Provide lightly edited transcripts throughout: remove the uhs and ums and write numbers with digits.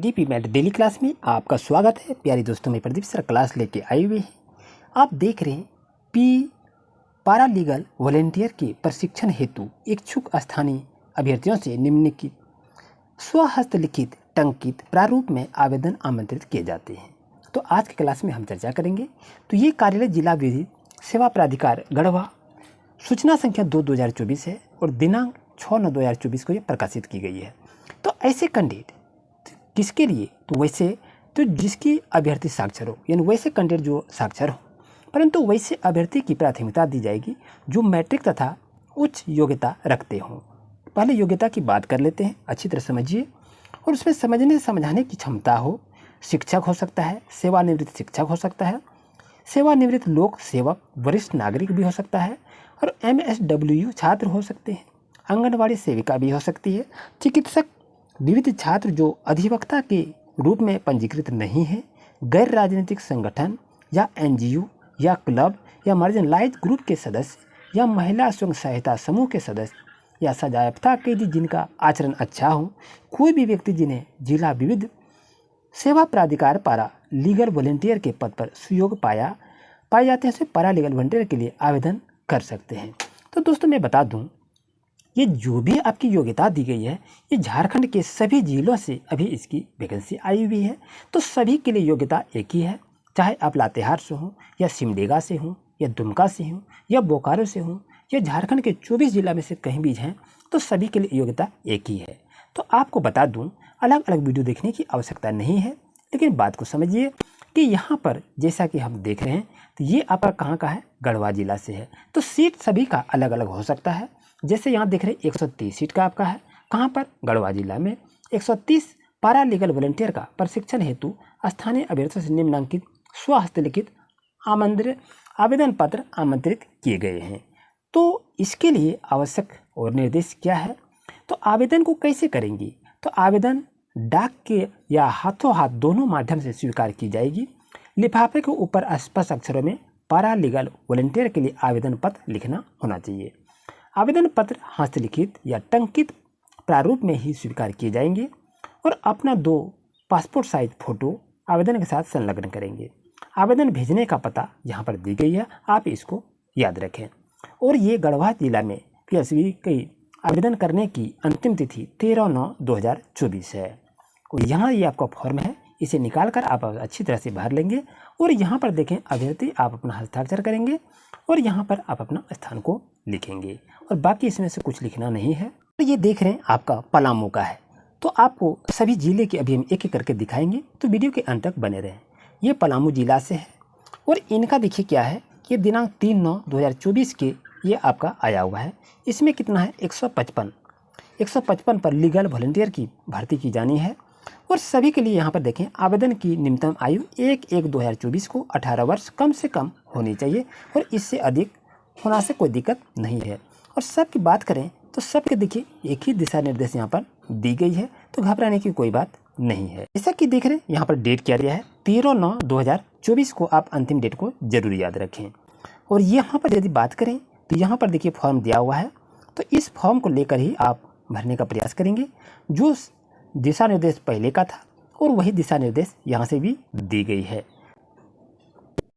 DP mat daily class में आपका स्वागत है। प्यारे दोस्तों, मैं प्रदीप सर क्लास लेके आए हुए हैं। आप देख रहे हैं पारा लीगल वॉलेंटियर के प्रशिक्षण हेतु इच्छुक स्थानीय अभ्यर्थियों से निम्नलिखित स्वहस्तलिखित टंकित प्रारूप में आवेदन आमंत्रित किए जाते हैं। तो आज की क्लास में हम चर्चा करेंगे। तो ये कार्यालय जिला विधिक सेवा प्राधिकार गढ़वा, सूचना संख्या 2/2024 है और दिनांक 6/9/2024 को ये प्रकाशित की गई है। तो ऐसे कैंडिडेट किसके लिए? तो जिसकी अभ्यर्थी साक्षर हो, यानी वैसे कैंडिडेट जो साक्षर हो, परंतु वैसे अभ्यर्थी की प्राथमिकता दी जाएगी जो मैट्रिक तथा उच्च योग्यता रखते हों। पहले योग्यता की बात कर लेते हैं, अच्छी तरह समझिए और उसमें समझाने की क्षमता हो। शिक्षक हो सकता है, सेवानिवृत्त शिक्षक हो सकता है, सेवानिवृत्त लोक सेवक, वरिष्ठ नागरिक भी हो सकता है और MSW छात्र हो सकते हैं, आंगनवाड़ी सेविका भी हो सकती है, चिकित्सक, विविध छात्र जो अधिवक्ता के रूप में पंजीकृत नहीं है, गैर राजनीतिक संगठन या NGO या क्लब या मार्जिनलाइज्ड ग्रुप के सदस्य या महिला स्वयं सहायता समूह के सदस्य या सजायाफ्ता कैदी जिनका आचरण अच्छा हो, कोई भी व्यक्ति जिन्हें जिला विविध सेवा प्राधिकार पारा लीगल वॉलेंटियर के पद पर सुयोग पाए जाते हैं, पारा लीगल वॉलेंटियर के लिए आवेदन कर सकते हैं। तो दोस्तों, मैं बता दूं, ये जो भी आपकी योग्यता दी गई है, ये झारखंड के सभी जिलों से अभी इसकी वैकेंसी आई हुई है। तो सभी के लिए योग्यता एक ही है, चाहे आप लातेहार से हों या सिमडेगा से हों या दुमका से हों या बोकारो से हों या झारखंड के 24 जिला में से कहीं भी हैं, तो सभी के लिए योग्यता एक ही है। तो आपको बता दूं, अलग अलग वीडियो देखने की आवश्यकता नहीं है, लेकिन बात को समझिए कि यहाँ पर जैसा कि हम देख रहे हैं, तो ये आपका कहाँ का है? गढ़वा जिला से है। तो सीट सभी का अलग अलग हो सकता है। जैसे यहाँ देख रहे हैं 130 सीट का आपका है, कहाँ पर? गढ़वा जिला में 130 पारा लीगल वॉलेंटियर का प्रशिक्षण हेतु स्थानीय अभ्यर्थियों से निम्नलिखित स्वहस्तलिखित आवेदन पत्र आमंत्रित किए गए हैं। तो इसके लिए आवश्यक और निर्देश क्या है? तो आवेदन को कैसे करेंगी? तो आवेदन डाक के या हाथों हाथ दोनों माध्यम से स्वीकार की जाएगी। लिफाफे के ऊपर स्पष्ट अक्षरों में पारा लीगल वॉलेंटियर के लिए आवेदन पत्र लिखना होना चाहिए। आवेदन पत्र हस्तलिखित या टंकित प्रारूप में ही स्वीकार किए जाएंगे और अपना 2 पासपोर्ट साइज फोटो आवेदन के साथ संलग्न करेंगे। आवेदन भेजने का पता यहाँ पर दी गई है, आप इसको याद रखें। और ये गढ़वा जिला में PSV की आवेदन करने की अंतिम तिथि 13/9/2024 है। और यहाँ ये आपका फॉर्म है, इसे निकाल कर आप अच्छी तरह से भर लेंगे और यहाँ पर देखें अभ्यर्थी आप अपना हस्ताक्षर करेंगे और यहाँ पर आप अपना स्थान को लिखेंगे और बाकी इसमें से कुछ लिखना नहीं है। तो ये देख रहे हैं आपका पलामू का है। तो आपको सभी जिले के अभी हम एक एक करके दिखाएंगे, तो वीडियो के अंत तक बने रहें। ये पलामू जिला से है और इनका देखिए क्या है, ये दिनांक 3/9/2024 के ये आपका आया हुआ है। इसमें कितना है? 155 पर लीगल वॉलेंटियर की भर्ती की जानी है और सभी के लिए यहाँ पर देखें आवेदन की न्यूनतम आयु 1/1/2024 को 18 वर्ष कम से कम होनी चाहिए और इससे अधिक होना से कोई दिक्कत नहीं है। और सबकी बात करें तो सबके देखिए एक ही दिशा निर्देश यहाँ पर दी गई है, तो घबराने की कोई बात नहीं है। जैसा कि देख रहे हैं यहाँ पर डेट क्या दिया है, 13/9/2024 को आप अंतिम डेट को जरूर याद रखें। और यहाँ पर यदि बात करें तो यहाँ पर देखिए फॉर्म दिया हुआ है, तो इस फॉर्म को लेकर ही आप भरने का प्रयास करेंगे। जो दिशा निर्देश पहले का था और वही दिशा निर्देश यहाँ से भी दी गई है।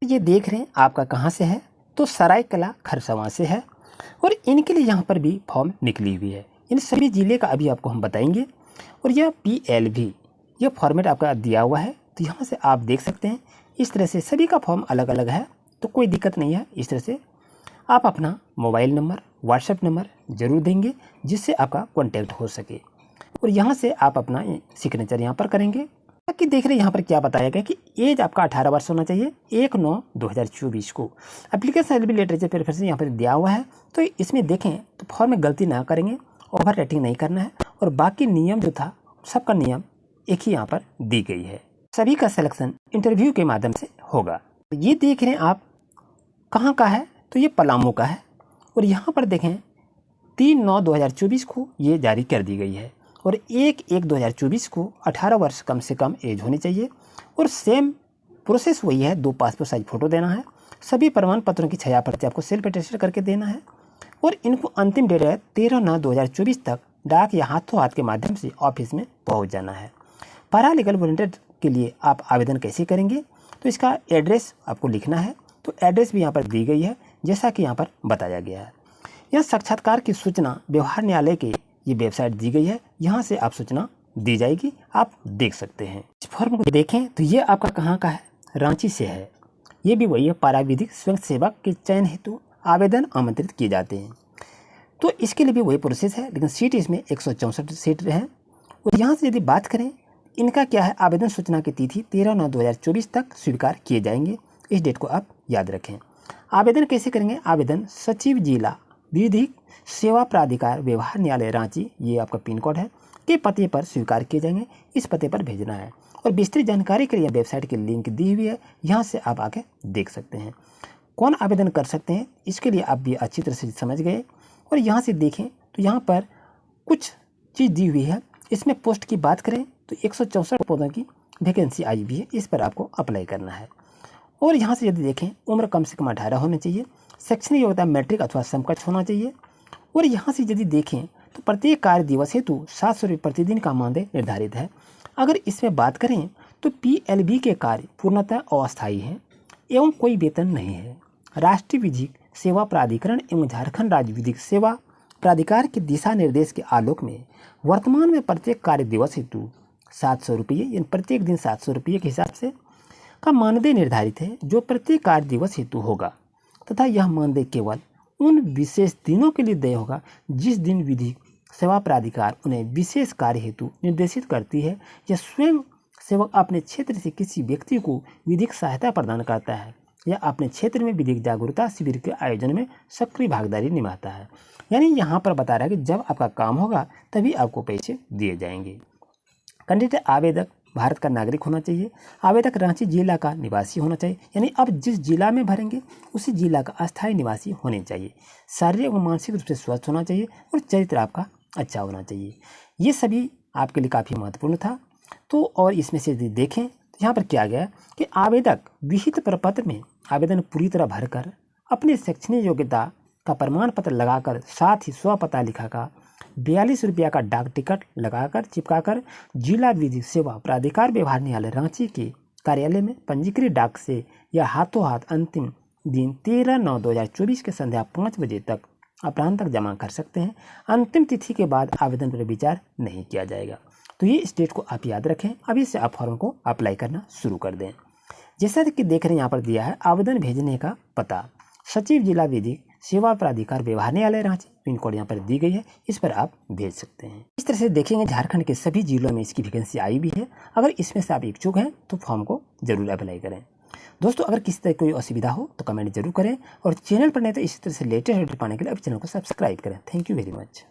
ये देख रहे हैं आपका कहाँ से है, तो सरायकला खरसावां से है और इनके लिए यहाँ पर भी फॉर्म निकली हुई है। इन सभी ज़िले का अभी आपको हम बताएंगे। और यह PLV यह फॉर्मेट आपका दिया हुआ है, तो यहाँ से आप देख सकते हैं इस तरह से सभी का फॉर्म अलग अलग है, तो कोई दिक्कत नहीं है। इस तरह से आप अपना मोबाइल नंबर, व्हाट्सएप नंबर जरूर देंगे जिससे आपका कॉन्टैक्ट हो सके और यहाँ से आप अपना सिग्नेचर यहाँ पर करेंगे। ताकि देख रहे हैं यहाँ पर क्या बताया गया कि एज आपका 18 वर्ष होना चाहिए 1/9/2024 को। एप्लीकेशन एलिजिबल लिटरेचर प्रेफरेंस यहाँ पर दिया हुआ है, तो इसमें देखें तो फॉर्म में गलती ना करेंगे, ओवर रेटिंग नहीं करना है और बाकी नियम जो था सबका नियम एक ही यहाँ पर दी गई है। सभी का सिलेक्शन इंटरव्यू के माध्यम से होगा। ये देख रहे हैं आप कहाँ का है, तो ये पलामू का है और यहाँ पर देखें 3/9/2024 को ये जारी कर दी गई है और 1/1/2024 को 18 वर्ष कम से कम एज होनी चाहिए और सेम प्रोसेस वही है। 2 पासपोर्ट साइज फोटो देना है, सभी प्रमाण पत्रों की छायाप्रति आपको सेल्फ अटेस्टेड करके देना है और इनको अंतिम डेट है 13/9/2024 तक डाक या हाथों हाथ के माध्यम से ऑफिस में पहुंच जाना है। पैरा लीगल वॉलंटियर के लिए आप आवेदन कैसे करेंगे, तो इसका एड्रेस आपको लिखना है। तो एड्रेस भी यहाँ पर दी गई है जैसा कि यहाँ पर बताया गया है। यह साक्षात्कार की सूचना व्यवहार न्यायालय के ये वेबसाइट दी गई है, यहाँ से आप सूचना दी जाएगी, आप देख सकते हैं। इस फॉर्म को देखें तो ये आपका कहाँ का है, रांची से है। ये भी वही है, पाराविधिक स्वयं सेवक के चयन हेतु आवेदन आमंत्रित किए जाते हैं। तो इसके लिए भी वही प्रोसेस है, लेकिन सीट इसमें 164 सीट है। और यहाँ से यदि बात करें, इनका क्या है, आवेदन सूचना की तिथि 13/9/2024 तक स्वीकार किए जाएंगे। इस डेट को आप याद रखें। आवेदन कैसे करेंगे, आवेदन सचिव जिला विधिक सेवा प्राधिकार व्यवहार न्यायालय रांची, ये आपका पिन कोड है, के पते पर स्वीकार किए जाएंगे। इस पते पर भेजना है। और विस्तृत जानकारी के लिए वेबसाइट की लिंक दी हुई है, यहाँ से आप आके देख सकते हैं। कौन आवेदन कर सकते हैं, इसके लिए आप भी अच्छी तरह से समझ गए। और यहाँ से देखें तो यहाँ पर कुछ चीज़ दी हुई है। इसमें पोस्ट की बात करें तो 164 पदों की वैकेंसी आई हुई है, इस पर आपको अप्लाई करना है। और यहाँ से यदि देखें, उम्र कम से कम 18 होनी चाहिए, शैक्षणिक योग्यता मैट्रिक अथवा समकक्ष होना चाहिए। और यहाँ से यदि देखें तो प्रत्येक कार्य दिवस हेतु 700 रुपये प्रतिदिन का मानदेय निर्धारित है। अगर इसमें बात करें तो PLB के कार्य पूर्णतः अस्थायी हैं एवं कोई वेतन नहीं है। राष्ट्रीय विधिक सेवा प्राधिकरण एवं झारखंड राज्य विधिक सेवा प्राधिकार के दिशा निर्देश के आलोक में वर्तमान में प्रत्येक कार्य दिवस हेतु 700 रुपये, यानी प्रत्येक दिन 700 रुपये के हिसाब से का मानदेय निर्धारित है, जो प्रत्येक कार्य दिवस हेतु होगा। तथा यह मानदेय केवल उन विशेष दिनों के लिए देय होगा जिस दिन विधिक सेवा प्राधिकार उन्हें विशेष कार्य हेतु निर्देशित करती है या स्वयं सेवक अपने क्षेत्र से किसी व्यक्ति को विधिक सहायता प्रदान करता है या अपने क्षेत्र में विधिक जागरूकता शिविर के आयोजन में सक्रिय भागीदारी निभाता है। यानी यहाँ पर बता रहा है कि जब आपका काम होगा तभी आपको पैसे दिए जाएंगे। कैंडिडेट आवेदक भारत का नागरिक होना चाहिए। आवेदक रांची जिला का निवासी होना चाहिए, यानी अब जिस जिला में भरेंगे उसी जिला का अस्थायी निवासी होने चाहिए। शारीरिक और मानसिक रूप से स्वस्थ होना चाहिए और चरित्र आपका अच्छा होना चाहिए। ये सभी आपके लिए काफ़ी महत्वपूर्ण था। तो और इसमें से यदि देखें तो यहाँ पर क्या गया कि आवेदक विहित प्रपत्र में आवेदन पूरी तरह भरकर अपने शैक्षणिक योग्यता का प्रमाण पत्र लगाकर साथ ही स्वपता लिखाकर 42 रुपया का डाक टिकट लगाकर चिपकाकर जिला विधिक सेवा प्राधिकार व्यवहार न्यायालय रांची के कार्यालय में पंजीकृत डाक से या हाथों हाथ अंतिम दिन 13/9/2024 के संध्या 5 बजे तक अपराह्न तक जमा कर सकते हैं। अंतिम तिथि के बाद आवेदन पर विचार नहीं किया जाएगा। तो ये स्टेट को आप याद रखें। अभी से आप फॉर्म को अप्लाई करना शुरू कर दें। जैसा कि देख रहे हैं यहाँ पर दिया है आवेदन भेजने का पता, सचिव जिला विधिक सेवा प्राधिकार व्यवहार न्यायालय रांची, पिन कोड यहाँ पर दी गई है, इस पर आप भेज सकते हैं। इस तरह से देखेंगे झारखंड के सभी जिलों में इसकी वैकेंसी आई भी है। अगर इसमें से आप इच्छुक हैं तो फॉर्म को जरूर अप्लाई करें। दोस्तों, अगर किसी तरह कोई असुविधा हो तो कमेंट जरूर करें और चैनल पर नहीं तो इसी तरह से लेटेस्ट अपडेट पाने के लिए अब चैनल को सब्सक्राइब करें। Thank you very much.